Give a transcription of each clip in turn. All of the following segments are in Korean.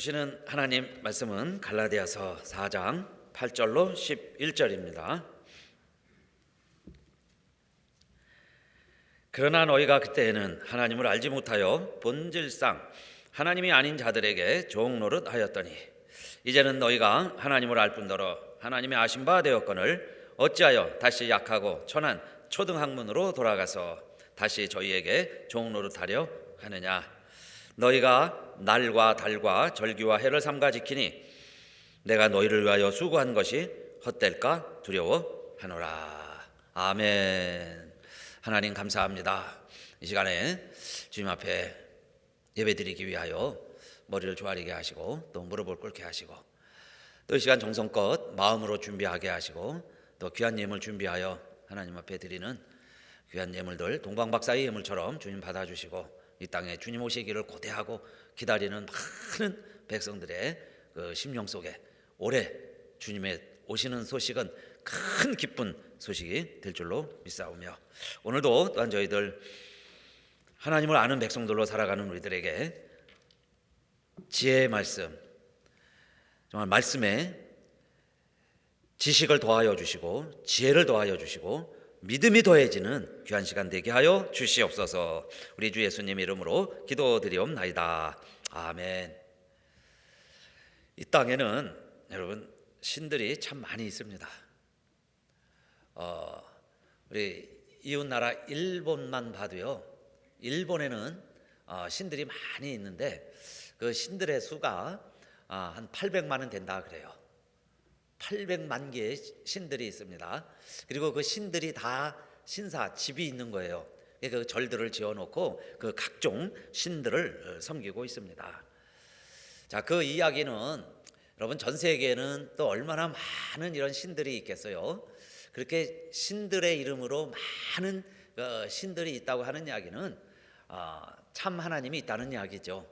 주시는 하나님 말씀은 갈라디아서 4장 8절로 11절입니다. 그러나 너희가 그때에는 하나님을 알지 못하여 본질상 하나님이 아닌 자들에게 종 노릇하였더니 이제는 너희가 하나님을 알 뿐더러 하나님의 아신 바 되었거늘 어찌하여 다시 약하고 천한 초등학문으로 돌아가서 다시 저희에게 종 노릇하려 하느냐. 너희가 날과 달과 절기와 해를 삼가 지키니 내가 너희를 위하여 수고한 것이 헛될까 두려워하노라. 아멘. 하나님 감사합니다. 이 시간에 주님 앞에 예배드리기 위하여 머리를 조아리게 하시고 또 무릎을 꿇게 하시고 또 이 시간 정성껏 마음으로 준비하게 하시고 또 귀한 예물 준비하여 하나님 앞에 드리는 귀한 예물들 동방박사의 예물처럼 주님 받아주시고 이 땅에 주님 오시기를 고대하고 기다리는 많은 백성들의 그 심령 속에 올해 주님의 오시는 소식은 큰 기쁜 소식이 될 줄로 믿사오며 오늘도 또한 저희들 하나님을 아는 백성들로 살아가는 우리들에게 지혜의 말씀, 정말 말씀에 지식을 더하여 주시고 지혜를 더하여 주시고 믿음이 더해지는 귀한 시간 되게 하여 주시옵소서. 우리 주 예수님 이름으로 기도드리옵나이다. 아멘. 이 땅에는 여러분 신들이 참 많이 있습니다. 우리 이웃나라 일본만 봐도요, 일본에는 신들이 많이 있는데 그 신들의 수가 한 800만은 된다 그래요. 800만 개의 신들이 있습니다. 그리고 그 신들이 다 신사 집이 있는 거예요. 그 절들을 지어놓고 그 각종 신들을 섬기고 있습니다. 자, 그 이야기는 여러분 전 세계에는 또 얼마나 많은 이런 신들이 있겠어요. 그렇게 신들의 이름으로 많은 신들이 있다고 하는 이야기는 참 하나님이 있다는 이야기죠.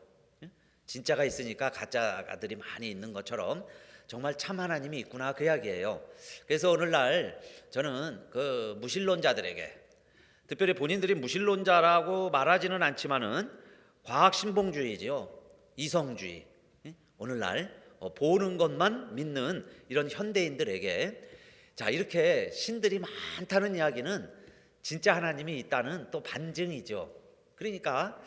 진짜가 있으니까 가짜들이 많이 있는 것처럼 정말 참 하나님이 있구나 그 이야기예요. 그래서 오늘날 저는 그 무신론자들에게, 특별히 본인들이 무신론자라고 말하지는 않지만은 과학신봉주의죠, 이성주의, 오늘날 보는 것만 믿는 이런 현대인들에게 자, 이렇게 신들이 많다는 이야기는 진짜 하나님이 있다는 또 반증이죠. 그러니까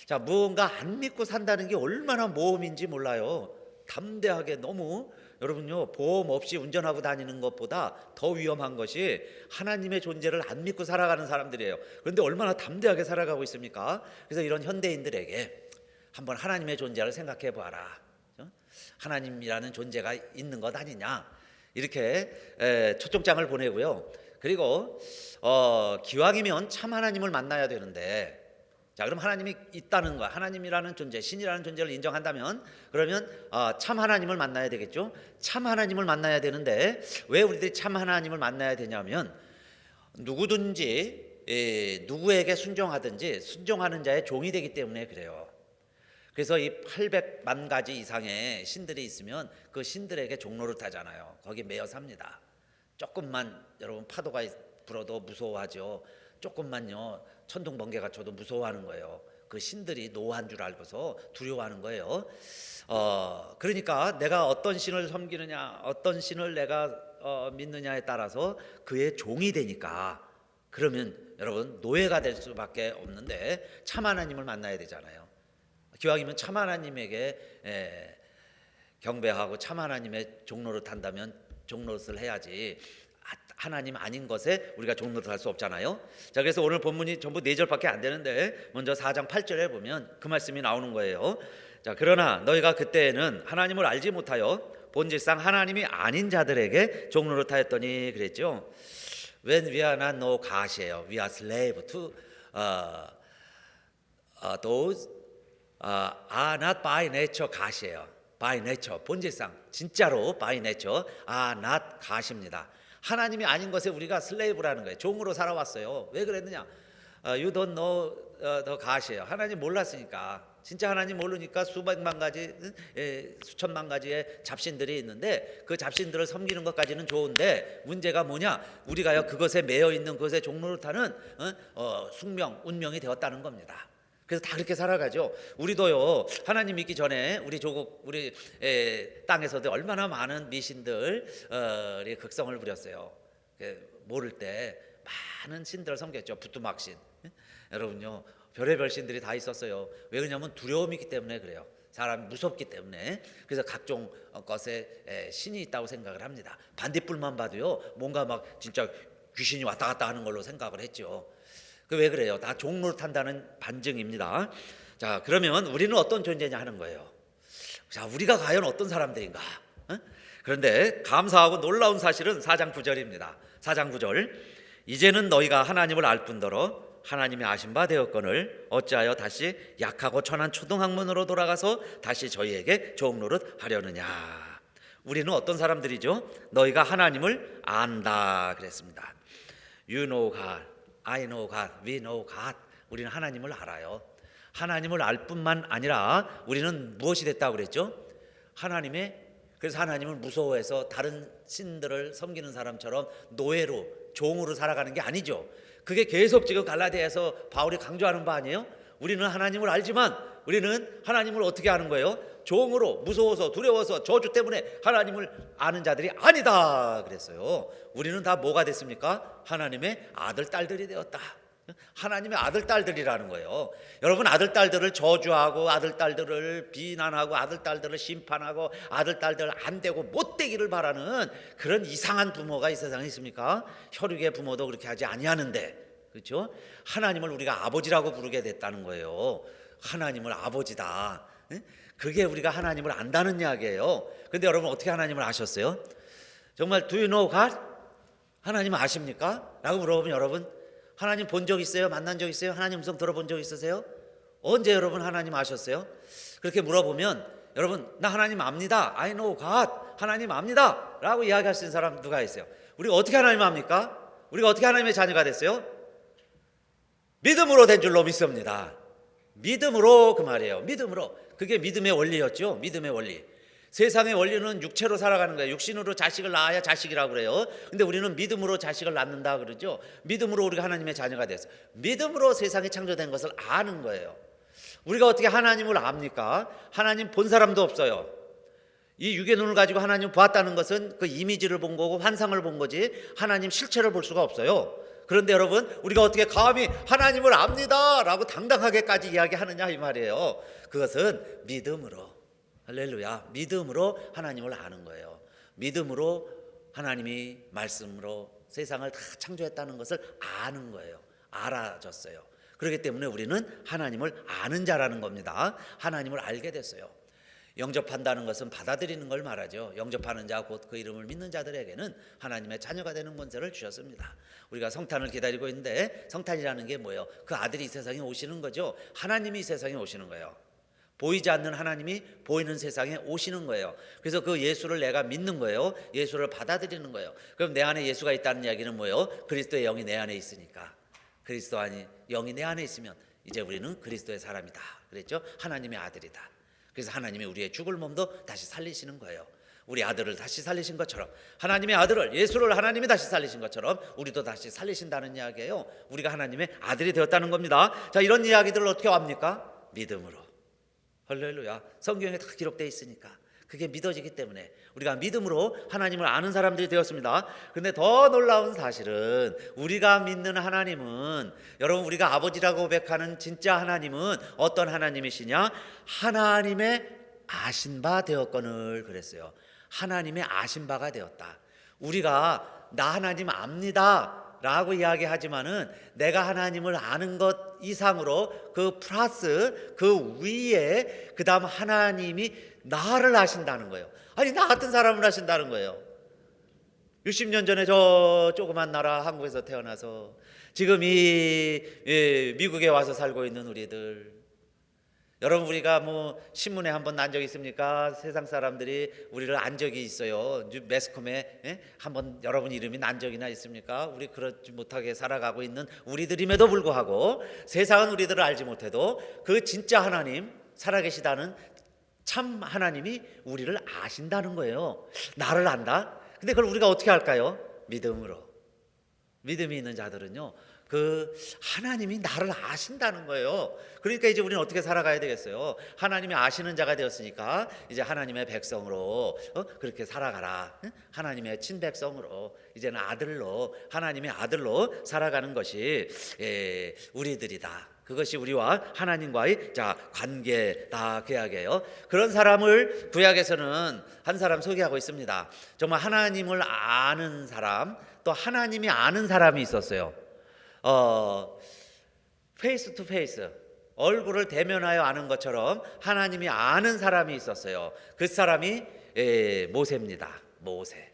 자, 무언가 안 믿고 산다는 게 얼마나 모험인지 몰라요. 담대하게 너무 여러분요, 보험 없이 운전하고 다니는 것보다 더 위험한 것이 하나님의 존재를 안 믿고 살아가는 사람들이에요. 그런데 얼마나 담대하게 살아가고 있습니까? 그래서 이런 현대인들에게 한번 하나님의 존재를 생각해 보아라. 하나님이라는 존재가 있는 것 아니냐, 이렇게 초청장을 보내고요. 그리고 기왕이면 참 하나님을 만나야 되는데, 자, 그럼 하나님이 있다는 거, 하나님이라는 존재, 신이라는 존재를 인정한다면 그러면 참 하나님을 만나야 되겠죠. 참 하나님을 만나야 되는데 왜 우리들이 참 하나님을 만나야 되냐면 누구든지 누구에게 순종하든지 순종하는 자의 종이 되기 때문에 그래요. 그래서 이 800만 가지 이상의 신들이 있으면 그 신들에게 종노릇하잖아요. 거기 매여 삽니다. 조금만 여러분 파도가 불어도 무서워하죠. 조금만요 천둥 번개가 쳐도 무서워하는 거예요. 그 신들이 노한 줄 알고서 두려워하는 거예요. 그러니까 내가 어떤 신을 섬기느냐, 어떤 신을 내가 믿느냐에 따라서 그의 종이 되니까, 그러면 여러분 노예가 될 수밖에 없는데 참 하나님을 만나야 되잖아요. 기왕이면 참 하나님에게 경배하고 참 하나님의 종노릇 한다면 종노릇을 해야지 하나님 아닌 것에 우리가 종노릇 할 수 없잖아요. 자, 그래서 오늘 본문이 전부 4절밖에 안 되는데 먼저 4장 8절에 보면 그 말씀이 나오는 거예요. 자, 그러나 너희가 그때에는 하나님을 알지 못하여 본질상 하나님이 아닌 자들에게 종노릇하였더니 그랬죠. When we are not no God이에요. We are slave to those are not by nature God이에요. by nature, 본질상 진짜로 by nature are not God입니다. 하나님이 아닌 것에 우리가 슬레이브라는 거예요. 종으로 살아왔어요. 왜 그랬느냐? You don't know the God이에요. 하나님 몰랐으니까. 진짜 하나님 모르니까 수백만 가지, 수천만 가지의 잡신들이 있는데 그 잡신들을 섬기는 것까지는 좋은데 문제가 뭐냐? 우리가요 그것에 매여 있는, 그것에 종노릇하는 숙명, 운명이 되었다는 겁니다. 그래서 다 그렇게 살아가죠. 우리도요, 하나님 믿기 전에 우리 조국, 우리 땅에서도 얼마나 많은 미신들이 극성을 부렸어요. 모를 때 많은 신들을 섬겼죠. 부뚜막신. 여러분요, 별의별 신들이 다 있었어요. 왜 그러냐면 두려움이 있기 때문에 그래요. 사람이 무섭기 때문에. 그래서 각종 것에 신이 있다고 생각을 합니다. 반딧불만 봐도요, 뭔가 막 진짜 귀신이 왔다 갔다 하는 걸로 생각을 했죠. 그 왜 그래요? 다 종로를 탄다는 반증입니다. 자, 그러면 우리는 어떤 존재냐 하는 거예요. 자, 우리가 과연 어떤 사람들인가? 그런데 감사하고 놀라운 사실은 4장 9절입니다. 4장 9절. 이제는 너희가 하나님을 알 뿐더러 하나님이 아신 바 되었거늘 어찌하여 다시 약하고 천한 초등학문으로 돌아가서 다시 저희에게 종노릇 하려느냐. 우리는 어떤 사람들이죠? 너희가 하나님을 안다 그랬습니다. You know God, I know God, we know God. 우리는 하나님을 알아요. 하나님을 알 뿐만 아니라 우리는 무엇이 됐다고 그랬죠? 그래서 하나님을 무서워해서 다른 신들을 섬기는 사람처럼 노예로, 종으로 살아가는 게 아니죠. 그게 계속 지금 갈라디아에서 바울이 강조하는 바 아니에요? 우리는 하나님을 알지만 우리는 하나님을 어떻게 아는 거예요? 종으로, 무서워서, 두려워서, 저주 때문에 하나님을 아는 자들이 아니다 그랬어요. 우리는 다 뭐가 됐습니까? 하나님의 아들, 딸들이 되었다. 하나님의 아들, 딸들이라는 거예요. 여러분, 아들, 딸들을 저주하고 아들, 딸들을 비난하고 아들, 딸들을 심판하고 아들, 딸들 안 되고 못 되기를 바라는 그런 이상한 부모가 이 세상에 있습니까? 혈육의 부모도 그렇게 하지 아니하는데, 그렇죠? 하나님을 우리가 아버지라고 부르게 됐다는 거예요. 하나님을 아버지다. 그게 우리가 하나님을 안다는 이야기예요. 근데 여러분, 어떻게 하나님을 아셨어요? 정말 do you know God? 하나님 아십니까? 라고 물어보면 여러분, 하나님 본 적 있어요? 만난 적 있어요? 하나님 음성 들어본 적 있으세요? 언제 여러분 하나님 아셨어요? 그렇게 물어보면 여러분, 나 하나님 압니다. I know God. 하나님 압니다. 라고 이야기할 수 있는 사람 누가 있어요? 우리가 어떻게 하나님 압니까? 우리가 어떻게 하나님의 자녀가 됐어요? 믿음으로 된 줄로 믿습니다. 믿음으로, 그 말이에요. 믿음으로. 그게 믿음의 원리였죠. 믿음의 원리. 세상의 원리는 육체로 살아가는 거예요. 육신으로 자식을 낳아야 자식이라고 그래요. 근데 우리는 믿음으로 자식을 낳는다 그러죠. 믿음으로 우리가 하나님의 자녀가 됐어요. 믿음으로 세상이 창조된 것을 아는 거예요. 우리가 어떻게 하나님을 압니까? 하나님 본 사람도 없어요. 이 육의 눈을 가지고 하나님 보았다는 것은 그 이미지를 본 거고 환상을 본 거지 하나님 실체를 볼 수가 없어요. 그런데 여러분, 우리가 어떻게 감히 하나님을 압니다 라고 당당하게까지 이야기하느냐 이 말이에요. 그것은 믿음으로, 할렐루야, 믿음으로 하나님을 아는 거예요. 믿음으로 하나님이 말씀으로 세상을 다 창조했다는 것을 아는 거예요. 알아졌어요. 그렇기 때문에 우리는 하나님을 아는 자라는 겁니다. 하나님을 알게 됐어요. 영접한다는 것은 받아들이는 걸 말하죠. 영접하는 자, 곧 그 이름을 믿는 자들에게는 하나님의 자녀가 되는 권세를 주셨습니다. 우리가 성탄을 기다리고 있는데 성탄이라는 게 뭐예요? 그 아들이 이 세상에 오시는 거죠. 하나님이 이 세상에 오시는 거예요. 보이지 않는 하나님이 보이는 세상에 오시는 거예요. 그래서 그 예수를 내가 믿는 거예요. 예수를 받아들이는 거예요. 그럼 내 안에 예수가 있다는 이야기는 뭐예요? 그리스도의 영이 내 안에 있으니까. 그리스도 안에 영이 내 안에 있으면 이제 우리는 그리스도의 사람이다 그랬죠. 하나님의 아들이다. 그래서 하나님이 우리의 죽을 몸도 다시 살리시는 거예요. 우리 아들을 다시 살리신 것처럼, 하나님의 아들을, 예수를 하나님이 다시 살리신 것처럼 우리도 다시 살리신다는 이야기예요. 우리가 하나님의 아들이 되었다는 겁니다. 자, 이런 이야기들을 어떻게 합니까? 믿음으로. 할렐루야. 성경에 다 기록되어 있으니까 그게 믿어지기 때문에 우리가 믿음으로 하나님을 아는 사람들이 되었습니다. 그런데 더 놀라운 사실은 우리가 믿는 하나님은, 여러분, 우리가 아버지라고 고백하는 진짜 하나님은 어떤 하나님이시냐? 하나님의 아신 바 되었거늘 그랬어요. 하나님의 아신 바가 되었다. 우리가 나 하나님 압니다 라고 이야기하지만은 내가 하나님을 아는 것 이상으로 그 플러스 그 위에 그 다음 하나님이 나를 아신다는 거예요. 아니, 나 같은 사람을 아신다는 거예요. 60년 전에 저 조그만 나라 한국에서 태어나서 지금 이 미국에 와서 살고 있는 우리들, 여러분, 우리가 뭐 신문에 한번 난 적 있습니까? 세상 사람들이 우리를 안 적이 있어요. 매스컴에 한번 여러분 이름이 난 적이나 있습니까? 우리 그렇지 못하게 살아가고 있는 우리들임에도 불구하고 세상은 우리들을 알지 못해도 그 진짜 하나님, 살아계시다는 참 하나님이 우리를 아신다는 거예요. 나를 안다? 근데 그걸 우리가 어떻게 할까요? 믿음으로. 믿음이 있는 자들은요, 그 하나님이 나를 아신다는 거예요. 그러니까 이제 우리는 어떻게 살아가야 되겠어요? 하나님이 아시는 자가 되었으니까 이제 하나님의 백성으로 그렇게 살아가라. 하나님의 친백성으로 이제는 아들로, 하나님의 아들로 살아가는 것이 우리들이다. 그것이 우리와 하나님과의 관계다. 구약이에요. 그런 사람을 구약에서는 한 사람 소개하고 있습니다. 정말 하나님을 아는 사람, 또 하나님이 아는 사람이 있었어요. 페이스 투 페이스, 얼굴을 대면하여 아는 것처럼 하나님이 아는 사람이 있었어요. 그 사람이 모세입니다. 모세.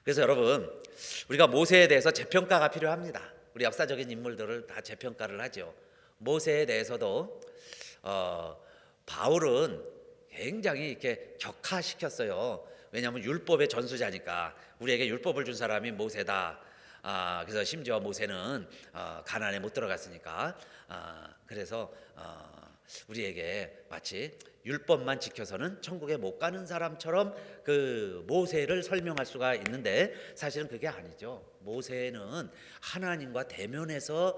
그래서 여러분, 우리가 모세에 대해서 재평가가 필요합니다. 우리 역사적인 인물들을 다 재평가를 하죠. 모세에 대해서도 바울은 굉장히 이렇게 격하시켰어요. 왜냐하면 율법의 전수자니까. 우리에게 율법을 준 사람이 모세다. 그래서 심지어 모세는 가나안에 못 들어갔으니까. 그래서 우리에게 마치 율법만 지켜서는 천국에 못 가는 사람처럼 그 모세를 설명할 수가 있는데, 사실은 그게 아니죠. 모세는 하나님과 대면해서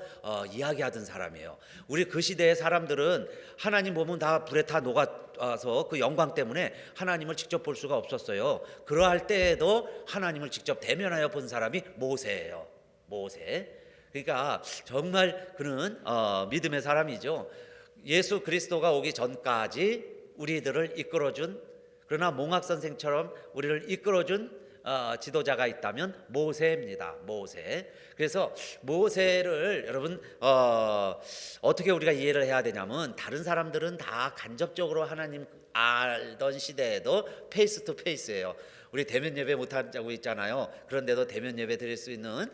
이야기하던 사람이에요. 우리 그 시대의 사람들은 하나님 보면 다 불에 타 녹아서 그 영광 때문에 하나님을 직접 볼 수가 없었어요. 그러할 때에도 하나님을 직접 대면하여 본 사람이 모세예요. 모세. 그러니까 정말 그는 믿음의 사람이죠. 예수 그리스도가 오기 전까지 우리들을 이끌어준, 그러나 몽학선생처럼 우리를 이끌어준 지도자가 있다면 모세입니다. 모세. 그래서 모세를 여러분 어떻게 우리가 이해를 해야 되냐면, 다른 사람들은 다 간접적으로 하나님 알던 시대에도 페이스 투 페이스예요. 우리 대면 예배 못하고 있잖아요. 그런데도 대면 예배 드릴 수 있는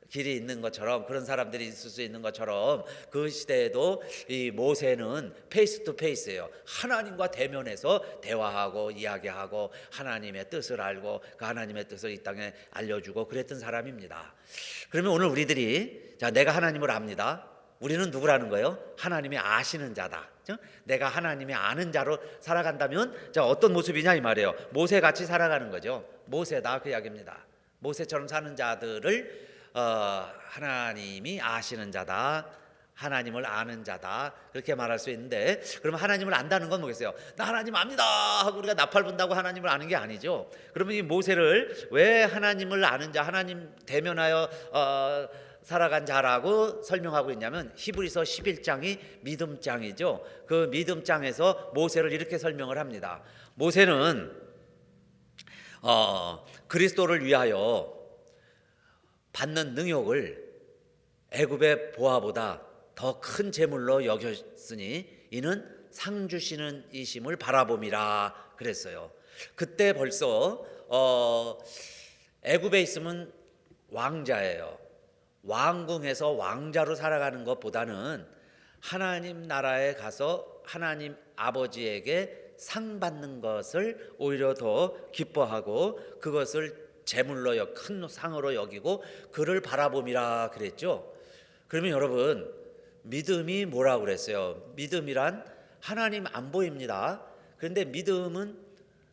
길이 있는 것처럼, 그런 사람들이 있을 수 있는 것처럼, 그 시대에도 이 모세는 페이스 투 페이스예요. 하나님과 대면해서 대화하고 이야기하고 하나님의 뜻을 알고 그 하나님의 뜻을 이 땅에 알려주고 그랬던 사람입니다. 그러면 오늘 우리들이 내가 하나님을 압니다. 우리는 누구라는 거예요? 하나님이 아시는 자다. 내가 하나님이 아는 자로 살아간다면 어떤 모습이냐 이 말이에요. 모세같이 살아가는 거죠. 모세다, 그 이야기입니다. 모세처럼 사는 자들을 하나님이 아시는 자다, 하나님을 아는 자다, 그렇게 말할 수 있는데, 그러면 하나님을 안다는 건 뭐겠어요? 나 하나님 압니다 하고 우리가 나팔 분다고 하나님을 아는 게 아니죠. 그러면 이 모세를 왜 하나님을 아는 자, 하나님 대면하여 살아간 자라고 설명하고 있냐면, 히브리서 11장이 믿음장이죠. 그 믿음장에서 모세를 이렇게 설명을 합니다. 모세는 그리스도를 위하여 받는 능욕을 애굽의 보화보다 더 큰 재물로 여겼으니 이는 상 주시는 이심을 바라봄이라 그랬어요. 그때 벌써 애굽에 있으면 왕자예요. 왕궁에서 왕자로 살아가는 것보다는 하나님 나라에 가서 하나님 아버지에게 상 받는 것을 오히려 더 기뻐하고, 그것을 제물로 큰 상으로 여기고 그를 바라봄이라 그랬죠. 그러면 여러분, 믿음이 뭐라고 그랬어요? 믿음이란 하나님 안 보입니다. 그런데 믿음은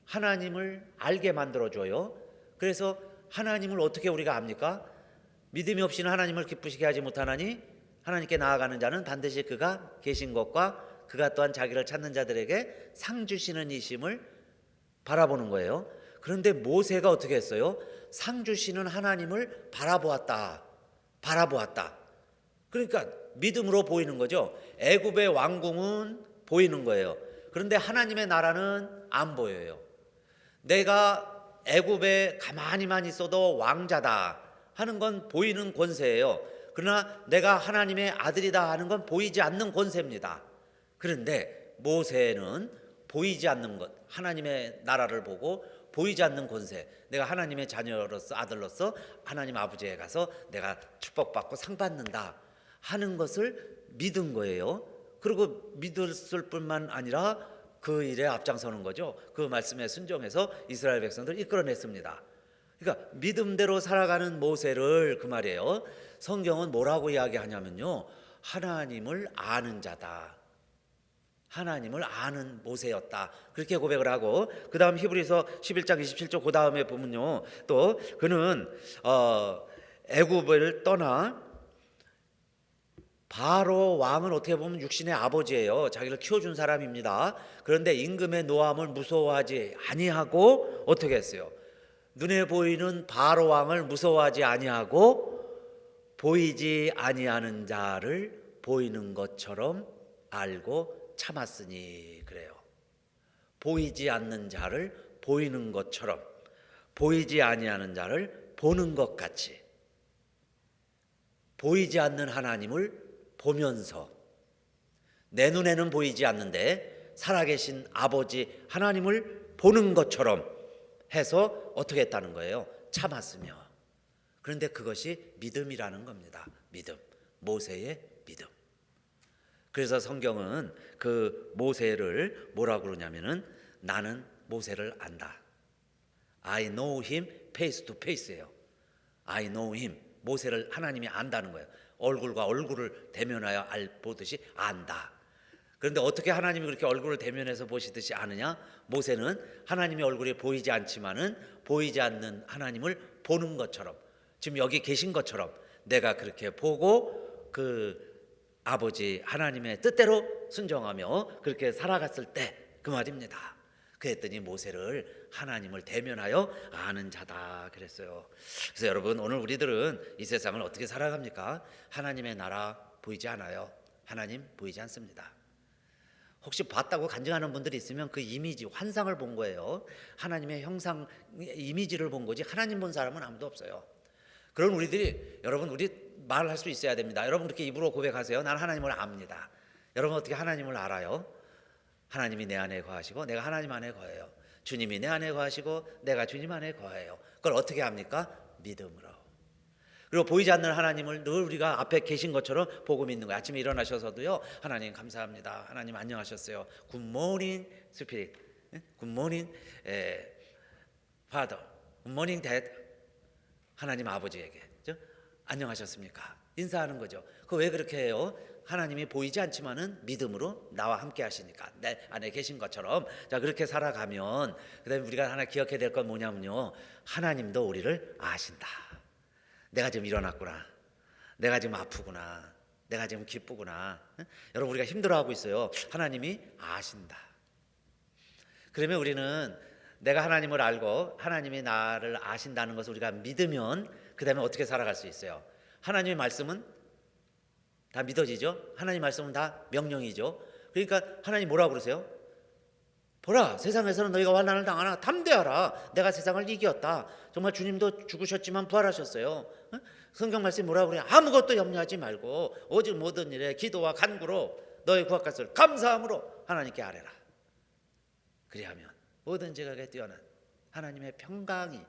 하나님을 알게 만들어줘요. 그래서 하나님을 어떻게 우리가 압니까? 믿음이 없이는 하나님을 기쁘시게 하지 못하나니 하나님께 나아가는 자는 반드시 그가 계신 것과 그가 또한 자기를 찾는 자들에게 상 주시는 이심을 바라보는 거예요. 그런데 모세가 어떻게 했어요? 상 주시는 하나님을 바라보았다. 그러니까 믿음으로 보이는 거죠. 애굽의 왕궁은 보이는 거예요. 그런데 하나님의 나라는 안 보여요. 내가 애굽에 가만히만 있어도 왕자다 하는 건 보이는 권세예요. 그러나 내가 하나님의 아들이다 하는 건 보이지 않는 권세입니다. 그런데 모세는 보이지 않는 것, 하나님의 나라를 보고 보이지 않는 권세, 내가 하나님의 자녀로서, 아들로서 하나님 아버지에 가서 내가 축복받고 상 받는다 하는 것을 믿은 거예요. 그리고 믿었을 뿐만 아니라 그 일에 앞장서는 거죠. 그 말씀에 순종해서 이스라엘 백성들을 이끌어냈습니다. 그러니까 믿음대로 살아가는 모세를, 그 말이에요, 성경은 뭐라고 이야기하냐면요, 하나님을 아는 자다, 하나님을 아는 모세였다, 그렇게 고백을 하고, 그 다음 히브리서 11장 27절 그 다음에 보면요, 또 그는 애굽을 떠나 바로 왕은 어떻게 보면 육신의 아버지예요. 자기를 키워준 사람입니다. 그런데 임금의 노함을 무서워하지 아니하고 어떻게 했어요? 눈에 보이는 바로 왕을 무서워하지 아니하고 보이지 아니하는 자를 보이는 것처럼 알고 참았으니 그래요. 보이지 않는 자를 보이는 것처럼, 보이지 아니하는 자를 보는 것 같이, 보이지 않는 하나님을 보면서, 내 눈에는 보이지 않는데 살아계신 아버지 하나님을 보는 것처럼 해서 어떻게 했다는 거예요? 참았으며. 그런데 그것이 믿음이라는 겁니다. 믿음, 모세의 믿음. 그래서 성경은 그 모세를 뭐라고 그러냐면은 나는 모세를 안다. I know him face to face예요. I know him. 모세를 하나님이 안다는 거예요. 얼굴과 얼굴을 대면하여 보듯이 안다. 그런데 어떻게 하나님이 그렇게 얼굴을 대면해서 보시듯이 아느냐? 모세는 하나님의 얼굴이 보이지 않지만은 보이지 않는 하나님을 보는 것처럼, 지금 여기 계신 것처럼 내가 그렇게 보고 그 아버지 하나님의 뜻대로 순종하며 그렇게 살아갔을 때 그 말입니다. 그랬더니 모세를 하나님을 대면하여 아는 자다 그랬어요. 그래서 여러분, 오늘 우리들은 이 세상을 어떻게 살아갑니까? 하나님의 나라 보이지 않아요. 하나님 보이지 않습니다. 혹시 봤다고 간증하는 분들이 있으면 그 이미지, 환상을 본 거예요. 하나님의 형상, 이미지를 본 거지 하나님 본 사람은 아무도 없어요. 그런 우리들이, 여러분, 우리 말할 수 있어야 됩니다. 여러분 그렇게 입으로 고백하세요. 난 하나님을 압니다. 여러분 어떻게 하나님을 알아요? 하나님이 내 안에 거하시고 내가 하나님 안에 거해요. 주님이 내 안에 거하시고 내가 주님 안에 거해요. 그걸 어떻게 합니까? 믿음으로. 그리고 보이지 않는 하나님을 늘 우리가 앞에 계신 것처럼 보고 믿는 거예요. 아침에 일어나셔서도요, 하나님 감사합니다. 하나님 안녕하셨어요. 굿모닝 스피릿, 굿모닝 파더, 굿모닝 дэ드. 하나님 아버지에게 안녕하셨습니까? 인사하는 거죠. 그거 왜 그렇게 해요? 하나님이 보이지 않지만은 믿음으로 나와 함께 하시니까, 내 안에 계신 것처럼. 자, 그렇게 살아가면 그다음에 우리가 하나 기억해야 될 건 뭐냐면요, 하나님도 우리를 아신다. 내가 지금 일어났구나, 내가 지금 아프구나, 내가 지금 기쁘구나, 여러분 우리가 힘들어하고 있어요. 하나님이 아신다. 그러면 우리는 내가 하나님을 알고 하나님이 나를 아신다는 것을 우리가 믿으면 그 다음에 어떻게 살아갈 수 있어요? 하나님의 말씀은 다 믿어지죠? 하나님 말씀은 다 명령이죠. 그러니까 하나님 뭐라고 그러세요? 보라, 세상에서는 너희가 환난을 당하나 담대하라. 내가 세상을 이겼다. 정말 주님도 죽으셨지만 부활하셨어요. 성경 말씀이 뭐라고 그래요? 아무것도 염려하지 말고 오직 모든 일에 기도와 간구로 너의 구할 것을 감사함으로 하나님께 아뢰라. 그리하면 모든 지각에 뛰어난 하나님의 평강이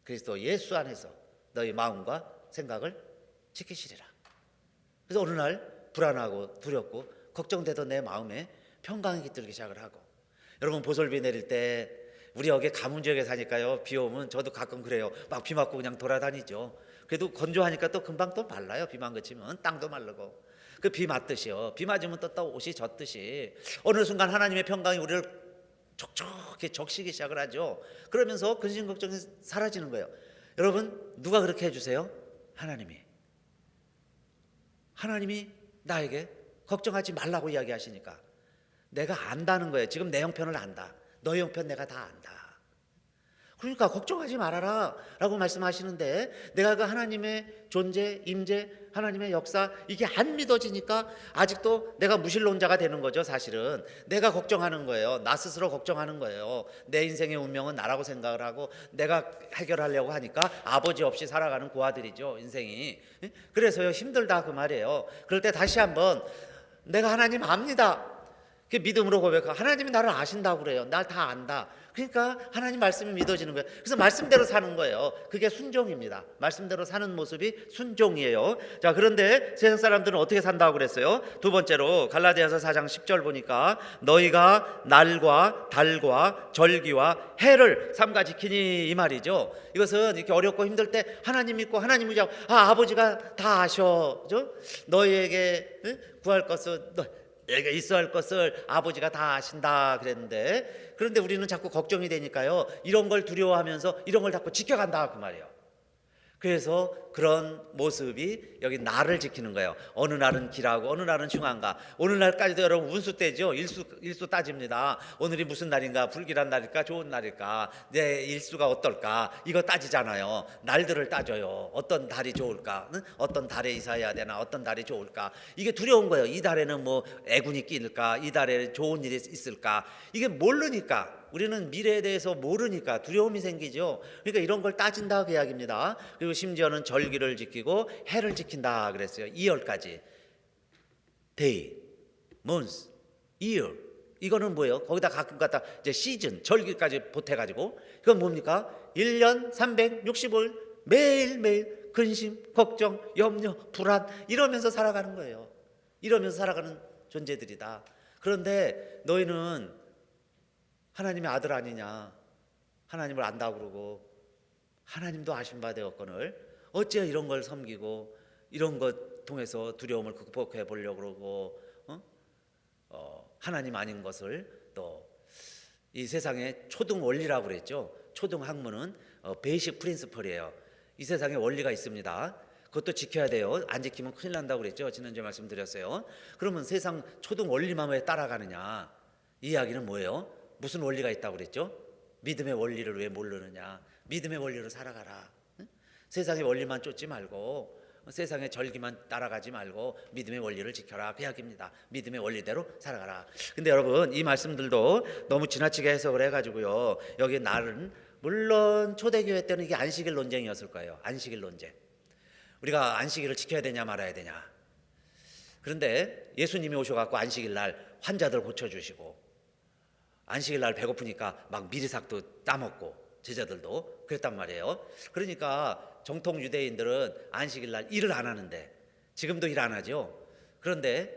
그리스도 예수 안에서 너희 마음과 생각을 지키시리라. 그래서 어느 날 불안하고 두렵고 걱정되던 내 마음에 평강이 깃들기 시작을 하고, 여러분 보솔비 내릴 때 우리 여기 가문 지역에 사니까요, 비 오면 저도 가끔 그래요. 막 비 맞고 그냥 돌아다니죠. 그래도 건조하니까 또 금방 또 말라요. 비만 그치면 땅도 마르고. 그 비 맞듯이요, 비 맞으면 또 옷이 젖듯이 어느 순간 하나님의 평강이 우리를 촉촉히 적시기 시작을 하죠. 그러면서 근심 걱정이 사라지는 거예요. 여러분 누가 그렇게 해주세요? 하나님이 나에게 걱정하지 말라고 이야기하시니까 내가 안다는 거예요. 지금 내 형편을 안다. 너의 형편 내가 다 안다. 그러니까 걱정하지 말아라 라고 말씀하시는데, 내가 그 하나님의 존재, 임재, 하나님의 역사, 이게 안 믿어지니까 아직도 내가 무신론자가 되는 거죠. 사실은 내가 걱정하는 거예요. 나 스스로 걱정하는 거예요. 내 인생의 운명은 나라고 생각을 하고 내가 해결하려고 하니까 아버지 없이 살아가는 고아들이죠, 인생이. 그래서요, 힘들다 그 말이에요. 그럴 때 다시 한번 내가 하나님 압니다. 그 믿음으로 고백하고, 하나님이 나를 아신다고 그래요. 날 다 안다. 그러니까 하나님 말씀이 믿어지는 거예요. 그래서 말씀대로 사는 거예요. 그게 순종입니다. 말씀대로 사는 모습이 순종이에요. 자, 그런데 세상 사람들은 어떻게 산다고 그랬어요? 두 번째로 갈라디아서 4장 10절 보니까 너희가 날과 달과 절기와 해를 삼가 지키니, 이 말이죠. 이것은 이렇게 어렵고 힘들 때 하나님 믿고 하나님 의지하고, 아버지가 다 아셔. 너희에게 구할 것은 내가 있어야 할 것을 아버지가 다 아신다 그랬는데, 그런데 우리는 자꾸 걱정이 되니까요, 이런 걸 두려워하면서 이런 걸 자꾸 지켜간다 그 말이에요. 그래서 그런 모습이 여기 날을 지키는 거예요. 어느 날은 길하고 어느 날은 흉한가. 오늘날까지도 여러분 운수 때죠. 일수 따집니다. 오늘이 무슨 날인가, 불길한 날일까, 좋은 날일까, 내 일수가 어떨까, 이거 따지잖아요. 날들을 따져요. 어떤 달이 좋을까, 어떤 달에 이사해야 되나, 어떤 달이 좋을까. 이게 두려운 거예요. 이 달에는 뭐 애군이 끼일까, 이 달에 좋은 일이 있을까. 이게 모르니까, 우리는 미래에 대해서 모르니까 두려움이 생기죠. 그러니까 이런 걸 따진다 그 이야기입니다. 그리고 심지어는 절기를 지키고 해를 지킨다 그랬어요. 2월까지. Day, month, year. 이거는 뭐예요? 거기다 가끔 갖다 이제 시즌, 절기까지 보태가지고, 이건 뭡니까? 1년 365일 매일매일 근심, 걱정, 염려, 불안 이러면서 살아가는 거예요. 이러면서 살아가는 존재들이다. 그런데 너희는 하나님의 아들 아니냐, 하나님을 안다고 그러고 하나님도 아신 바 되었거늘 어째 이런 걸 섬기고 이런 것 통해서 두려움을 극복해 보려고 그러고 하나님 아닌 것을 또 이 세상의 초등 원리라고 그랬죠. 초등 학문은 베이식 프린시플이에요. 이 세상에 원리가 있습니다. 그것도 지켜야 돼요. 안 지키면 큰일 난다고 그랬죠. 지난주에 말씀드렸어요. 그러면 세상 초등 원리만 왜 따라가느냐, 이 이야기는 뭐예요? 무슨 원리가 있다고 그랬죠? 믿음의 원리를 왜 모르느냐. 믿음의 원리로 살아가라. 세상의 원리만 쫓지 말고, 세상의 절기만 따라가지 말고 믿음의 원리를 지켜라, 그 이야기입니다. 믿음의 원리대로 살아가라. 근데 여러분, 이 말씀들도 너무 지나치게 해석을 해가지고요, 여기 날은 물론 초대교회 때는 이게 안식일 논쟁이었을 거예요. 안식일 논쟁. 우리가 안식일을 지켜야 되냐 말아야 되냐. 그런데 예수님이 오셔갖고 안식일 날 환자들 고쳐주시고, 안식일 날 배고프니까 막 미리삭도 따먹고, 제자들도 그랬단 말이에요. 그러니까 정통 유대인들은 안식일 날 일을 안 하는데, 지금도 일 안 하죠. 그런데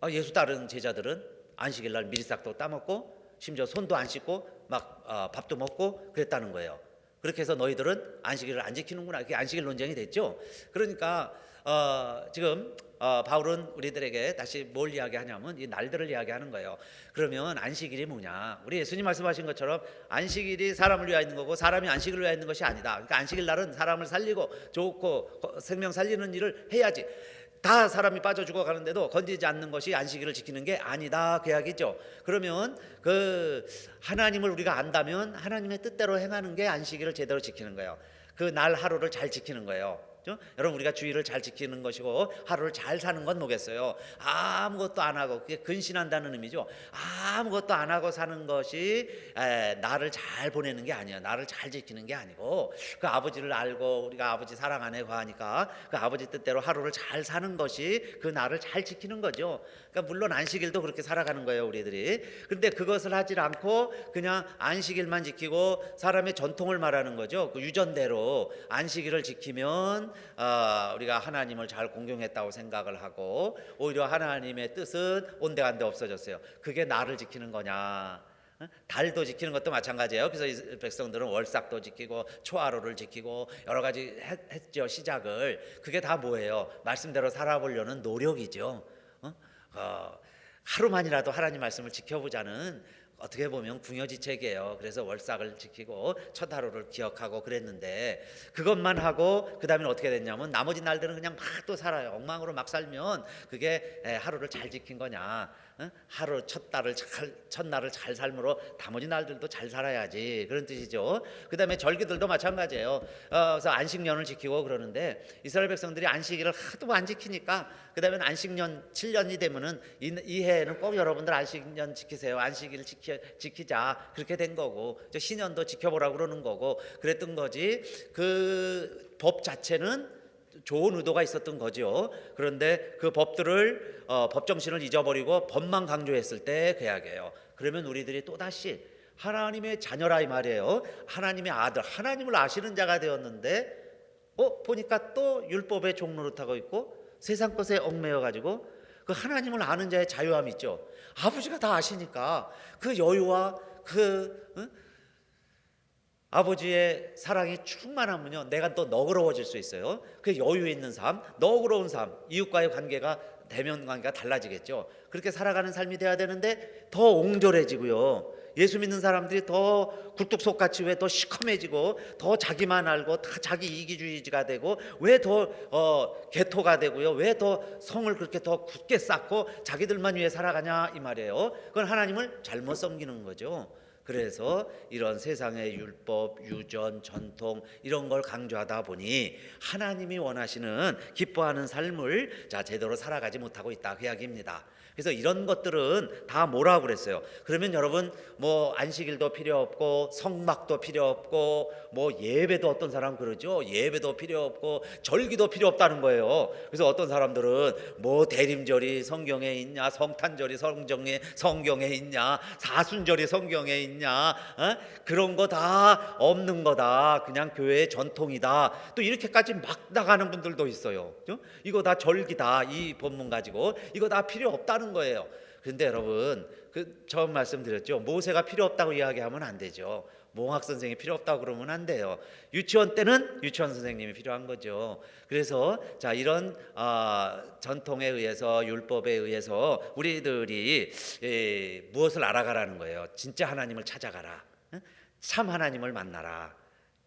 예수 따르는 제자들은 안식일 날 미리삭도 따먹고 심지어 손도 안 씻고 막 밥도 먹고 그랬다는 거예요. 그렇게 해서 너희들은 안식일을 안 지키는구나, 이게 안식일 논쟁이 됐죠. 그러니까 지금 바울은 우리들에게 다시 뭘 이야기하냐면 이 날들을 이야기하는 거예요. 그러면 안식일이 뭐냐? 우리 예수님 말씀하신 것처럼 안식일이 사람을 위하여 있는 거고 사람이 안식일을 위하여 있는 것이 아니다. 그러니까 안식일 날은 사람을 살리고 좋고 생명 살리는 일을 해야지. 다 사람이 빠져 죽어가는데도 건지지 않는 것이 안식일을 지키는 게 아니다, 그 이야기죠. 그러면 그 하나님을 우리가 안다면 하나님의 뜻대로 행하는 게 안식일을 제대로 지키는 거예요. 그 날 하루를 잘 지키는 거예요. 여러분, 우리가 주의를 잘 지키는 것이고 하루를 잘 사는 건 뭐겠어요? 아무것도 안 하고, 그게 근신한다는 의미죠. 아무것도 안 하고 사는 것이 나를 잘 보내는 게 아니에요. 나를 잘 지키는 게 아니고, 그 아버지를 알고 우리가 아버지 사랑 안에 거하니까 그 아버지 뜻대로 하루를 잘 사는 것이 그 나를 잘 지키는 거죠. 그러니까 물론 안식일도 그렇게 살아가는 거예요, 우리들이. 그런데 그것을 하질 않고 그냥 안식일만 지키고 사람의 전통을 말하는 거죠. 그 유전대로 안식일을 지키면 우리가 하나님을 잘 공경했다고 생각을 하고, 오히려 하나님의 뜻은 온데간데 없어졌어요. 그게 나를 지키는 거냐? 달도 지키는 것도 마찬가지예요. 그래서 이 백성들은 월삭도 지키고 초하루를 지키고 여러 가지 했죠, 시작을. 그게 다 뭐예요? 말씀대로 살아보려는 노력이죠. 하루만이라도 하나님 말씀을 지켜보자는, 어떻게 보면 궁여지책이에요. 그래서 월삭을 지키고 첫 하루를 기억하고 그랬는데, 그것만 하고 그 다음에 어떻게 됐냐면 나머지 날들은 그냥 막 또 살아요. 엉망으로 막 살면 그게 하루를 잘 지킨 거냐? 하루 첫날을 잘 삶으로 나머지 날들도 잘 살아야지, 그런 뜻이죠. 그 다음에 절기들도 마찬가지예요. 그래서 안식년을 지키고 그러는데 이스라엘 백성들이 안식일을 하도 안 지키니까 그 다음에 안식년 7년이 되면은 이 해에는 꼭 여러분들 안식년 지키세요, 안식일 지키자, 그렇게 된 거고, 신년도 지켜보라고 그러는 거고 그랬던 거지. 그 법 자체는 좋은 의도가 있었던 거죠. 그런데 그 법들을 법 정신을 잊어버리고 법만 강조했을 때 그 이야기예요. 그러면 우리들이 또다시 하나님의 자녀라 이 말이에요. 하나님의 아들, 하나님을 아시는 자가 되었는데 보니까 또 율법의 종노릇하고 있고 세상 것에 얽매여 가지고, 그 하나님을 아는 자의 자유함이 있죠. 아버지가 다 아시니까 그 여유와 아버지의 사랑이 충만하면요, 내가 또 너그러워질 수 있어요. 그 여유 있는 삶, 너그러운 삶, 이웃과의 관계가, 대면 관계가 달라지겠죠. 그렇게 살아가는 삶이 돼야 되는데 더 옹졸해지고요, 예수 믿는 사람들이 더 굴뚝속같이 왜 더 시커매지고 더 자기만 알고 다 자기 이기주의가 되고 왜 더 개토가 되고요, 왜 더 성을 그렇게 더 굳게 쌓고 자기들만 위해 살아가냐 이 말이에요. 그건 하나님을 잘못 섬기는 거죠. 그래서 이런 세상의 율법, 유전, 전통 이런 걸 강조하다 보니 하나님이 원하시는 기뻐하는 삶을 제대로 살아가지 못하고 있다 그 이야기입니다. 그래서 이런 것들은 다 뭐라고 그랬어요? 그러면 여러분 뭐 안식일도 필요 없고 성막도 필요 없고 뭐 예배도 어떤 사람 그러죠. 예배도 필요 없고 절기도 필요 없다는 거예요. 그래서 어떤 사람들은 뭐 대림절이 성경에 있냐, 성탄절이 성경에 있냐, 사순절이 성경에 있냐, 그런 거 다 없는 거다. 그냥 교회의 전통이다. 또 이렇게까지 막 나가는 분들도 있어요. 이거 다 절기다. 이 본문 가지고 이거 다 필요 없다는 거예요. 그런데 여러분 처음 말씀드렸죠. 모세가 필요 없다고 이야기하면 안 되죠. 몽학 선생이 필요 없다고 그러면 안 돼요. 유치원 때는 유치원 선생님이 필요한 거죠. 그래서 이런 전통에 의해서 율법에 의해서 우리들이 무엇을 알아가라는 거예요? 진짜 하나님을 찾아가라. 참 하나님을 만나라.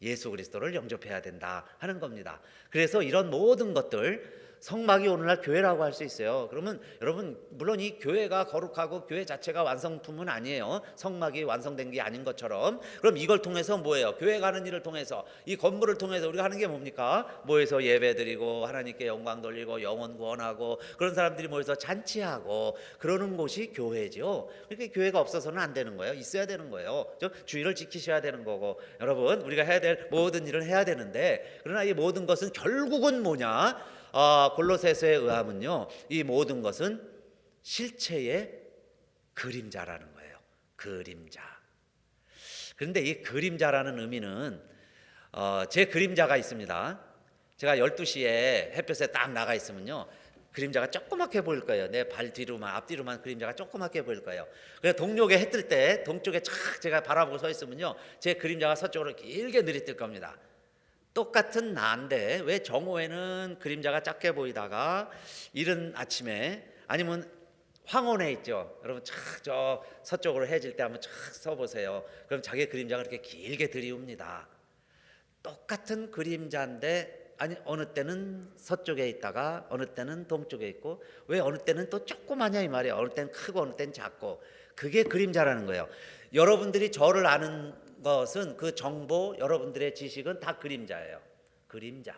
예수 그리스도를 영접해야 된다 하는 겁니다. 그래서 이런 모든 것들, 성막이 오늘날 교회라고 할 수 있어요. 그러면 여러분 물론 이 교회가 거룩하고 교회 자체가 완성품은 아니에요. 성막이 완성된 게 아닌 것처럼. 그럼 이걸 통해서 뭐예요? 교회 가는 일을 통해서, 이 건물을 통해서 우리가 하는 게 뭡니까? 모여서 예배드리고 하나님께 영광 돌리고 영혼 구원하고 그런 사람들이 모여서 잔치하고 그러는 곳이 교회죠. 그러니까 교회가 없어서는 안 되는 거예요. 있어야 되는 거예요. 주의를 지키셔야 되는 거고, 여러분 우리가 해야 될 모든 일을 해야 되는데, 그러나 이 모든 것은 결국은 뭐냐? 골로새서에 의하면요, 이 모든 것은 실체의 그림자라는 거예요. 그림자. 그런데 이 그림자라는 의미는 제 그림자가 있습니다. 제가 12시에 햇볕에 딱 나가 있으면요, 그림자가 조그맣게 보일 거예요. 내 발 뒤로만, 앞뒤로만 그림자가 조그맣게 보일 거예요. 그래서 동쪽에 해 뜰 때 동쪽에 촥 제가 바라보고 서 있으면요, 제 그림자가 서쪽으로 길게 내리뜰 겁니다. 똑같은 나인데 왜 정오에는 그림자가 작게 보이다가 이른 아침에, 아니면 황혼에 있죠. 여러분 저 서쪽으로 해질 때 한번 촥 서보세요. 그럼 자기 그림자가 그렇게 길게 들이웁니다. 똑같은 그림자인데 어느 때는 서쪽에 있다가 어느 때는 동쪽에 있고, 왜 어느 때는 또 조그마냐 이 말이에요. 어느 때는 크고 어느 때는 작고. 그게 그림자라는 거예요. 여러분들이 저를 아는 것은, 그 정보, 여러분들의 지식은 다 그림자예요. 그림자.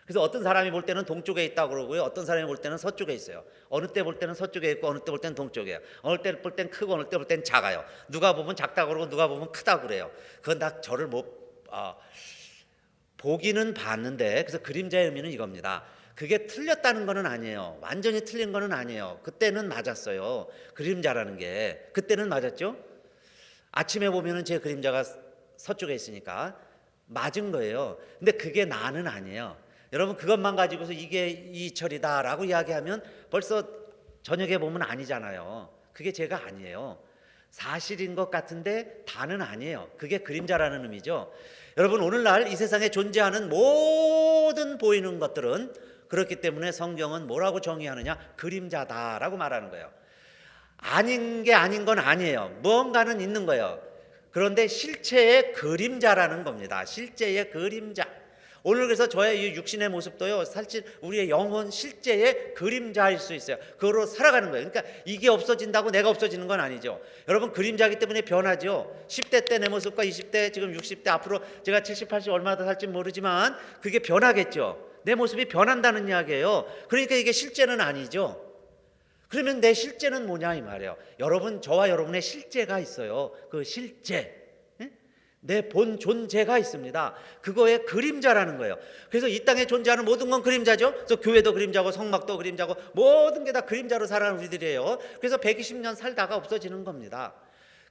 그래서 어떤 사람이 볼 때는 동쪽에 있다고 그러고요, 어떤 사람이 볼 때는 서쪽에 있어요. 어느 때 볼 때는 서쪽에 있고 어느 때 볼 때는 동쪽이에요. 어느 때 볼 때는 크고 어느 때 볼 때는 작아요. 누가 보면 작다고 그러고 누가 보면 크다고 그래요. 그건 다 저를 보기는 봤는데, 그래서 그림자의 의미는 이겁니다. 그게 틀렸다는 거는 아니에요. 완전히 틀린 거는 아니에요. 그때는 맞았어요. 그림자라는 게 그때는 맞았죠. 아침에 보면은 제 그림자가 서쪽에 있으니까 맞은 거예요. 근데 그게 나는 아니에요. 여러분 그것만 가지고서 이게 이철이다라고 이야기하면 벌써 저녁에 보면 아니잖아요. 그게 제가 아니에요. 사실인 것 같은데 다는 아니에요. 그게 그림자라는 의미죠. 여러분 오늘날 이 세상에 존재하는 모든 보이는 것들은 그렇기 때문에 성경은 뭐라고 정의하느냐? 그림자다라고 말하는 거예요. 아닌 게 아닌 건 아니에요. 무언가는 있는 거예요. 그런데 실체의 그림자라는 겁니다. 실제의 그림자. 오늘 그래서 저의 이 육신의 모습도요, 사실 우리의 영혼 실제의 그림자일 수 있어요. 그거로 살아가는 거예요. 그러니까 이게 없어진다고 내가 없어지는 건 아니죠. 여러분 그림자이기 때문에 변하죠. 10대 때 내 모습과 20대, 지금 60대, 앞으로 제가 70, 80 얼마나 더 살지 모르지만 그게 변하겠죠. 내 모습이 변한다는 이야기예요. 그러니까 이게 실제는 아니죠. 그러면 내 실제는 뭐냐 이 말이에요. 여러분, 저와 여러분의 실제가 있어요. 그 실제, 내 본 존재가 있습니다. 그거의 그림자라는 거예요. 그래서 이 땅에 존재하는 모든 건 그림자죠. 그래서 교회도 그림자고 성막도 그림자고 모든 게 다 그림자로 살아가는 우리들이에요. 그래서 120년 살다가 없어지는 겁니다.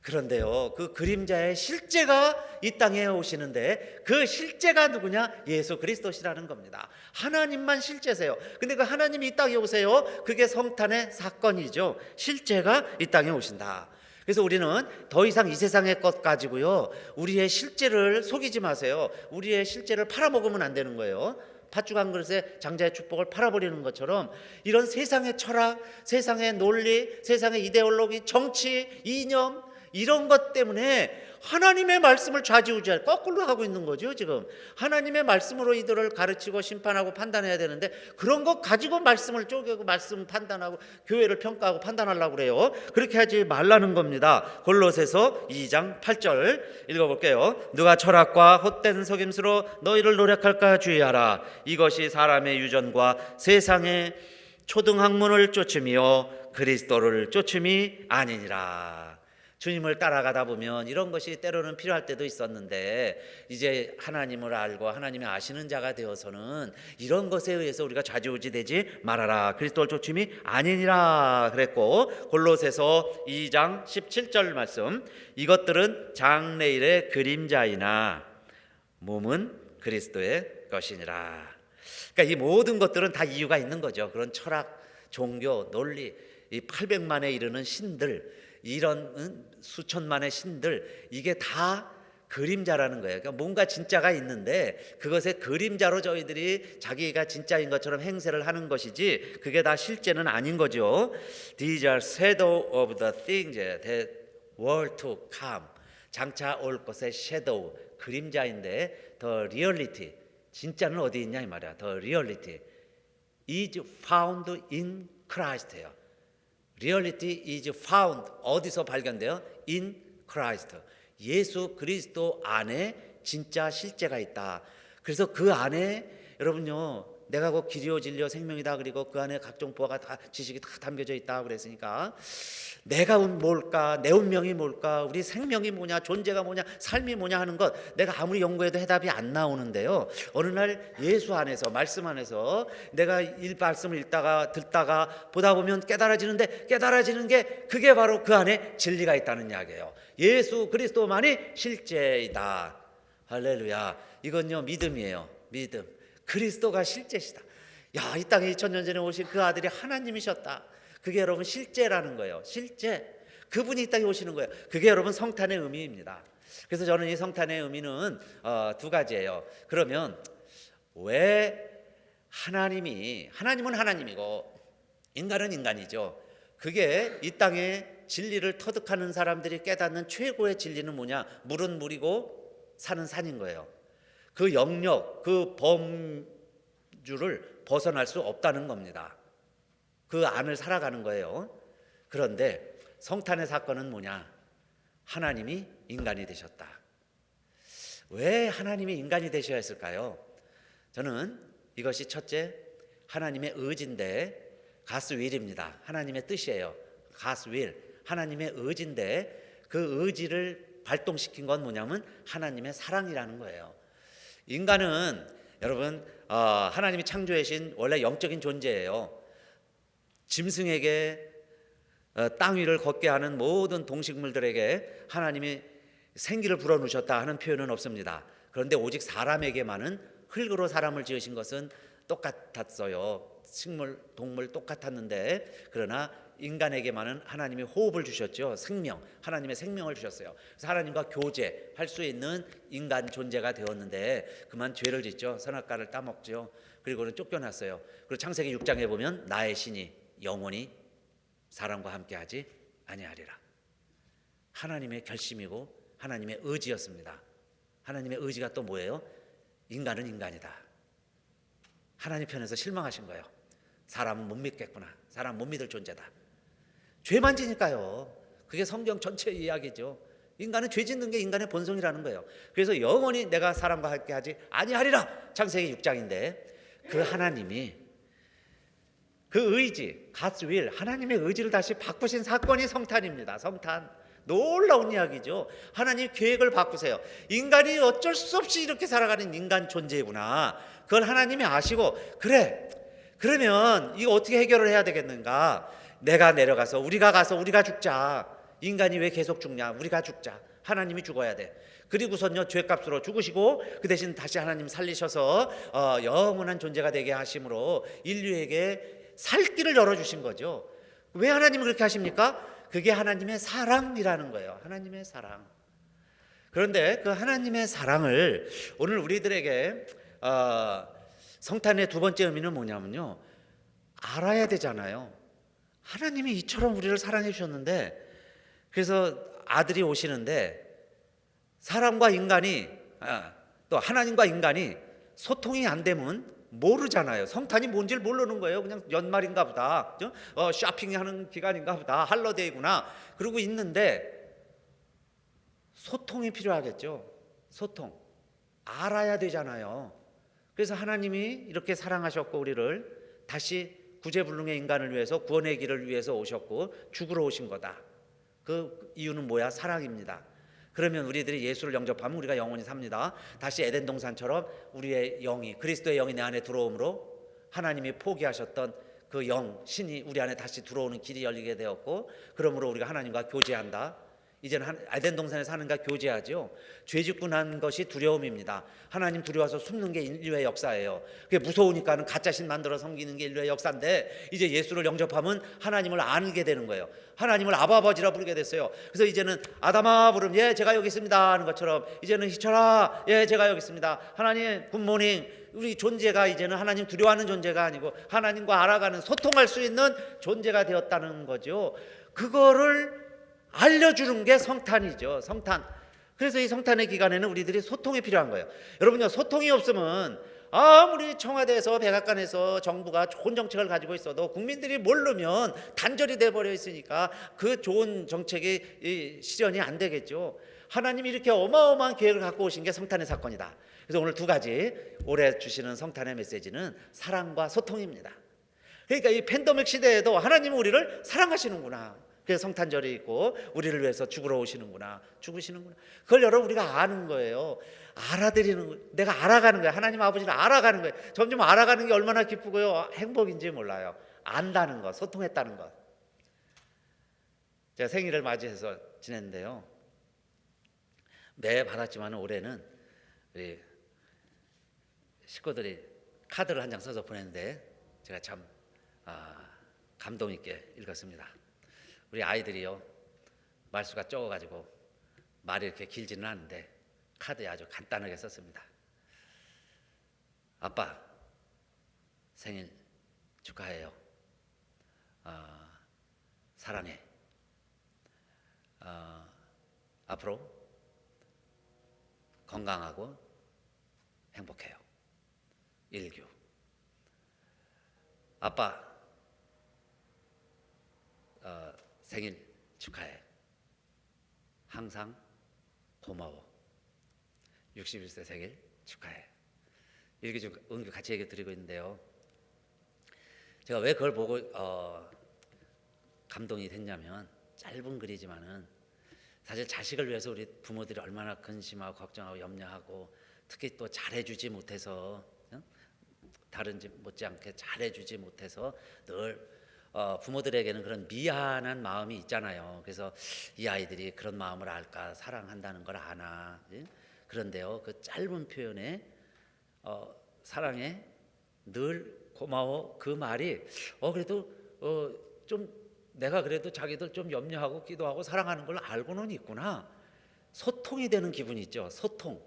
그런데요, 그 그림자의 실제가 이 땅에 오시는데 그 실제가 누구냐? 예수 그리스도시라는 겁니다. 하나님만 실제세요. 근데 그 하나님이 이 땅에 오세요. 그게 성탄의 사건이죠. 실제가 이 땅에 오신다. 그래서 우리는 더 이상 이 세상의 것 가지고요, 우리의 실제를 속이지 마세요. 우리의 실제를 팔아먹으면 안 되는 거예요. 팥죽 한 그릇에 장자의 축복을 팔아버리는 것처럼 이런 세상의 철학, 세상의 논리, 세상의 이데올로기, 정치, 이념, 이런 것 때문에 하나님의 말씀을 좌지우지할 거꾸로 하고 있는 거죠. 지금 하나님의 말씀으로 이들을 가르치고 심판하고 판단해야 되는데 그런 것 가지고 말씀을 쪼개고 말씀 판단하고 교회를 평가하고 판단하려고 그래요. 그렇게 하지 말라는 겁니다. 골로새서 2장 8절 읽어볼게요. 누가 철학과 헛된 속임수로 너희를 노력할까 주의하라. 이것이 사람의 유전과 세상의 초등학문을 쫓으며 그리스도를 쫓음이 아니니라. 주님을 따라가다 보면 이런 것이 때로는 필요할 때도 있었는데 이제 하나님을 알고 하나님의 아시는 자가 되어서는 이런 것에 의해서 우리가 좌지우지되지 말아라. 그리스도를 쫓음이 아니니라 그랬고, 골로새서 2장 17절 말씀, 이것들은 장래일의 그림자이나 몸은 그리스도의 것이니라. 그러니까 이 모든 것들은 다 이유가 있는 거죠. 그런 철학, 종교, 논리, 이 800만에 이르는 신들, 이런 수천만의 신들, 이게 다 그림자라는 거예요. 그러니까 뭔가 진짜가 있는데 그것의 그림자로 저희들이 자기가 진짜인 것처럼 행세를 하는 것이지 그게 다 실제는 아닌 거죠. These are shadow of the things that were to come. 장차 올 것의 shadow, 그림자인데 the reality, 진짜는 어디 있냐 이 말이야. The reality is found in Christ예요. Reality is found, 어디서 발견돼요? In Christ. 예수 그리스도 안에 진짜 실제가 있다. 그래서 그 안에 여러분요, 내가 그 길이요 진리요 생명이다 그리고 그 안에 각종 보화가 다 지식이 다 담겨져 있다 그랬으니까 내가 뭘까, 내 운명이 뭘까, 우리 생명이 뭐냐, 존재가 뭐냐, 삶이 뭐냐 하는 것 내가 아무리 연구해도 해답이 안 나오는데요, 어느 날 예수 안에서, 말씀 안에서 내가 말씀을 읽다가 듣다가 보다 보면 깨달아지는데, 깨달아지는 게 그게 바로 그 안에 진리가 있다는 이야기예요. 예수 그리스도만이 실제이다. 할렐루야. 이건요 믿음이에요. 믿음. 그리스도가 실제시다. 야, 이 땅에 2000년 전에 오신 그 아들이 하나님이셨다. 그게 여러분 실제라는 거예요. 실제. 그분이 이 땅에 오시는 거예요. 그게 여러분 성탄의 의미입니다. 그래서 저는 이 성탄의 의미는 두 가지예요. 그러면 왜 하나님은 하나님이고 인간은 인간이죠. 그게 이 땅에 진리를 터득하는 사람들이 깨닫는 최고의 진리는 뭐냐? 물은 물이고 산은 산인 거예요. 그 영역, 그 범주를 벗어날 수 없다는 겁니다. 그 안을 살아가는 거예요. 그런데 성탄의 사건은 뭐냐? 하나님이 인간이 되셨다. 왜 하나님이 인간이 되셔야 했을까요? 저는 이것이 첫째, 하나님의 의지인데, God's will입니다. 하나님의 뜻이에요. God's will. 하나님의 의지인데 그 의지를 발동시킨 건 뭐냐면 하나님의 사랑이라는 거예요. 인간은 여러분 하나님이 창조하신 원래 영적인 존재예요. 짐승에게 땅 위를 걷게 하는 모든 동식물들에게 하나님이 생기를 불어넣으셨다 하는 표현은 없습니다. 그런데 오직 사람에게만은 흙으로 사람을 지으신 것은 똑같았어요. 식물, 동물 똑같았는데 그러나 인간에게만은 하나님이 호흡을 주셨죠. 생명, 하나님의 생명을 주셨어요. 그래서 하나님과 교제할 수 있는 인간 존재가 되었는데 그만 죄를 짓죠. 선악과를 따먹죠. 그리고는 쫓겨났어요. 그리고 창세기 6장에 보면 나의 신이 영원히 사람과 함께하지 아니하리라. 하나님의 결심이고 하나님의 의지였습니다. 하나님의 의지가 또 뭐예요? 인간은 인간이다. 하나님 편에서 실망하신 거예요. 사람은 못 믿겠구나. 사람 못 믿을 존재다. 죄만 지니까요. 그게 성경 전체 이야기죠. 인간은 죄 짓는 게 인간의 본성이라는 거예요. 그래서 영원히 내가 사람과 함께 하지 아니하리라. 창세기 6장인데 그 하나님이 그 의지, God's will, 하나님의 의지를 다시 바꾸신 사건이 성탄입니다. 성탄. 놀라운 이야기죠. 하나님 계획을 바꾸세요. 인간이 어쩔 수 없이 이렇게 살아가는 인간 존재구나. 그걸 하나님이 아시고 그래. 그러면 이거 어떻게 해결을 해야 되겠는가? 내가 내려가서 우리가 가서 우리가 죽자. 인간이 왜 계속 죽냐? 우리가 죽자. 하나님이 죽어야 돼. 그리고선요 죄값으로 죽으시고 그 대신 다시 하나님 살리셔서 영원한 존재가 되게 하심으로 인류에게 살 길을 열어주신 거죠. 왜 하나님은 그렇게 하십니까? 그게 하나님의 사랑이라는 거예요. 하나님의 사랑. 그런데 그 하나님의 사랑을 오늘 우리들에게 성탄의 두 번째 의미는 뭐냐면요, 알아야 되잖아요. 하나님이 이처럼 우리를 사랑해 주셨는데, 그래서 아들이 오시는데 사람과 인간이 또 하나님과 인간이 소통이 안 되면 모르잖아요. 성탄이 뭔지를 모르는 거예요. 그냥 연말인가 보다, 쇼핑하는 기간인가 보다, 할러데이구나 그러고 있는데 소통이 필요하겠죠. 소통 알아야 되잖아요. 그래서 하나님이 이렇게 사랑하셨고 우리를 다시 구제불능의 인간을 위해서 구원의 길을 위해서 오셨고 죽으러 오신 거다. 그 이유는 뭐야? 사랑입니다. 그러면 우리들이 예수를 영접하면 우리가 영원히 삽니다. 다시 에덴 동산처럼 우리의 영이, 그리스도의 영이 내 안에 들어옴으로 하나님이 포기하셨던 그 영, 신이 우리 안에 다시 들어오는 길이 열리게 되었고, 그러므로 우리가 하나님과 교제한다. 이제는 에덴 동산에서 하나님과 교제하죠. 죄 짓고 난 것이 두려움입니다. 하나님 두려워서 숨는 게 인류의 역사예요. 그게 무서우니까는 가짜신 만들어 섬기는 게 인류의 역사인데, 이제 예수를 영접하면 하나님을 알게 되는 거예요. 하나님을 아버지라 부르게 됐어요. 그래서 이제는 아담아 부르면 예 제가 여기 있습니다 하는 것처럼, 이제는 희철아 예 제가 여기 있습니다. 하나님 굿모닝. 우리 존재가 이제는 하나님 두려워하는 존재가 아니고 하나님과 알아가는, 소통할 수 있는 존재가 되었다는 거죠. 그거를 알려주는 게 성탄이죠. 성탄. 그래서 이 성탄의 기간에는 우리들이 소통이 필요한 거예요. 여러분요, 소통이 없으면 아무리 청와대에서 백악관에서 정부가 좋은 정책을 가지고 있어도 국민들이 모르면 단절이 돼버려 있으니까 그 좋은 정책이 실현이 안 되겠죠. 하나님이 이렇게 어마어마한 계획을 갖고 오신 게 성탄의 사건이다. 그래서 오늘 두 가지 올해 주시는 성탄의 메시지는 사랑과 소통입니다. 그러니까 이 팬데믹 시대에도 하나님은 우리를 사랑하시는구나. 그래서 성탄절이 있고 우리를 위해서 죽으러 오시는구나, 죽으시는구나. 그걸 여러분 우리가 아는 거예요. 알아들이는 거예요. 내가 알아가는 거예요. 하나님 아버지를 알아가는 거예요. 점점 알아가는 게 얼마나 기쁘고요, 행복인지 몰라요. 안다는 것, 소통했다는 것. 제가 생일을 맞이해서 지냈는데요, 매 받았지만 올해는 우리 식구들이 카드를 한 장 써서 보냈는데 제가 참 감동 있게 읽었습니다. 우리 아이들이요, 말수가 적어가지고 말이 이렇게 길지는 않은데 카드에 아주 간단하게 썼습니다. 아빠 생일 축하해요. 사랑해. 앞으로 건강하고 행복해요. 일규. 아빠 생일 축하해. 항상 고마워. 61세 생일 축하해. 이렇게 좀 은규 같이 얘기 드리고 있는데요, 제가 왜 그걸 보고 감동이 됐냐면, 짧은 글이지만은 사실 자식을 위해서 우리 부모들이 얼마나 근심하고 걱정하고 염려하고, 특히 또 잘해주지 못해서, 다른 집 못지않게 잘해주지 못해서 늘 부모들에게는 그런 미안한 마음이 있잖아요. 그래서 이 아이들이 그런 마음을 알까, 사랑한다는 걸 아나. 그런데요, 그 짧은 표현에 사랑해, 늘 고마워, 그 말이 그래도 좀 내가 그래도 자기들 좀 염려하고 기도하고 사랑하는 걸 알고는 있구나. 소통이 되는 기분이 있죠. 소통.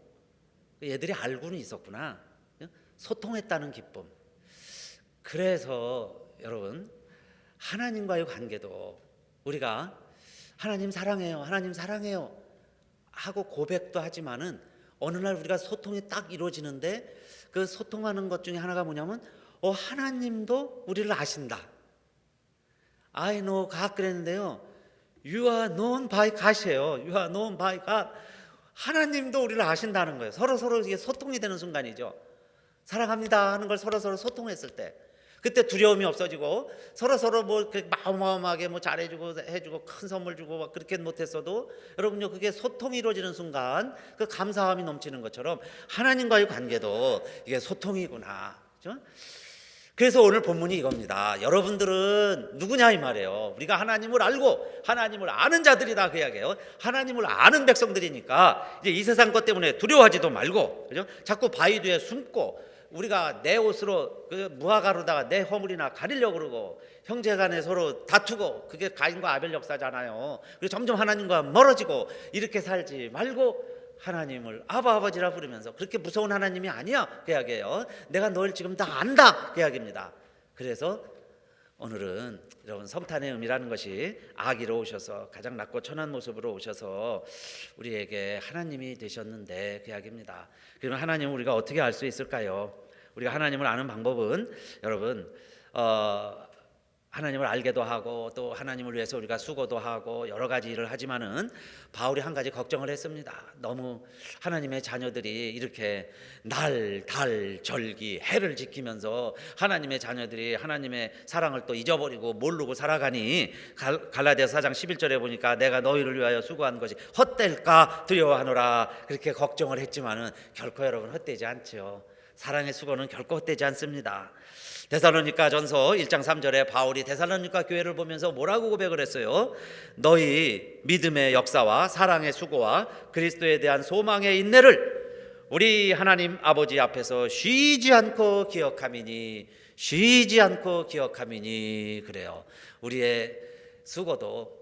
얘들이 알고는 있었구나. 소통했다는 기쁨. 그래서 여러분, 하나님과의 관계도 우리가 하나님 사랑해요, 하나님 사랑해요 하고 고백도 하지만은, 어느 날 우리가 소통이 딱 이루어지는데, 그 소통하는 것 중에 하나가 뭐냐면 하나님도 우리를 아신다. I know God 그랬는데요, You are known by God이에요. You are known by God. 하나님도 우리를 아신다는 거예요. 서로 이게 소통이 되는 순간이죠. 사랑합니다 하는 걸 서로 소통했을 때, 그때 두려움이 없어지고 서로 뭐 마음하게 뭐 잘해주고 해주고 큰 선물 주고 막 그렇게 못했어도, 여러분요, 그게 소통이 이루어지는 순간 그 감사함이 넘치는 것처럼 하나님과의 관계도 이게 소통이구나. 그렇죠? 그래서 오늘 본문이 이겁니다. 여러분들은 누구냐 이 말이에요. 우리가 하나님을 알고 하나님을 아는 자들이다, 그 이야기예요. 하나님을 아는 백성들이니까 이제 이 세상 것 때문에 두려워하지도 말고, 그죠? 자꾸 바위 뒤에 숨고, 우리가 내 옷으로 그 무화과로다가 내 허물이나 가리려고 그러고, 형제간에 서로 다투고, 그게 가인과 아벨 역사잖아요. 그리고 점점 하나님과 멀어지고, 이렇게 살지 말고 하나님을 아버지라 부르면서, 그렇게 무서운 하나님이 아니야, 그 이야기예요. 내가 널 지금 다 안다, 그 이야기입니다. 그래서 오늘은 여러분 성탄의 의미라는 것이 아기로 오셔서 가장 낮고 천한 모습으로 오셔서 우리에게 하나님이 되셨는데 그 이야기입니다. 그러면 하나님을 우리가 어떻게 알 수 있을까요? 우리가 하나님을 아는 방법은 여러분 하나님을 알게도 하고 또 하나님을 위해서 우리가 수고도 하고 여러 가지 일을 하지만은 바울이 한 가지 걱정을 했습니다. 너무 하나님의 자녀들이 이렇게 날, 달, 절기, 해를 지키면서 하나님의 자녀들이 하나님의 사랑을 또 잊어버리고 모르고 살아가니 갈라디아서 4장 11절에 보니까 내가 너희를 위하여 수고한 것이 헛될까 두려워하노라 그렇게 걱정을 했지만은 결코 여러분 헛되지 않죠. 사랑의 수고는 결코 헛되지 않습니다. 데살로니가전서 1장 3절에 바울이 데살로니가 교회를 보면서 뭐라고 고백을 했어요? 너희 믿음의 역사와 사랑의 수고와 그리스도에 대한 소망의 인내를 우리 하나님 아버지 앞에서 쉬지 않고 기억함이니 그래요. 우리의 수고도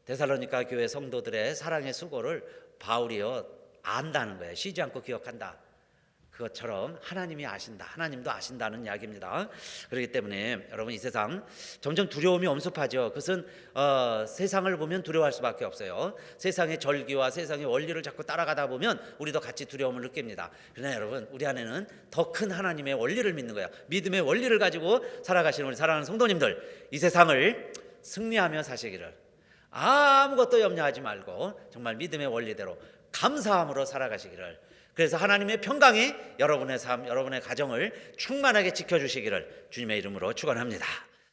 데살로니가 교회 성도들의 사랑의 수고를 바울이요 안다는 거예요. 쉬지 않고 기억한다. 그것처럼 하나님이 아신다. 하나님도 아신다는 이야기입니다. 그렇기 때문에 여러분 이 세상 점점 두려움이 엄습하죠. 그것은 세상을 보면 두려워할 수밖에 없어요. 세상의 절기와 세상의 원리를 자꾸 따라가다 보면 우리도 같이 두려움을 느낍니다. 그러나 여러분 우리 안에는 더 큰 하나님의 원리를 믿는 거예요. 믿음의 원리를 가지고 살아가시는 우리 사랑하는 성도님들, 이 세상을 승리하며 사시기를 아무것도 염려하지 말고 정말 믿음의 원리대로 감사함으로 살아가시기를, 그래서 하나님의 평강이 여러분의 삶, 여러분의 가정을 충만하게 지켜주시기를 주님의 이름으로 축원합니다.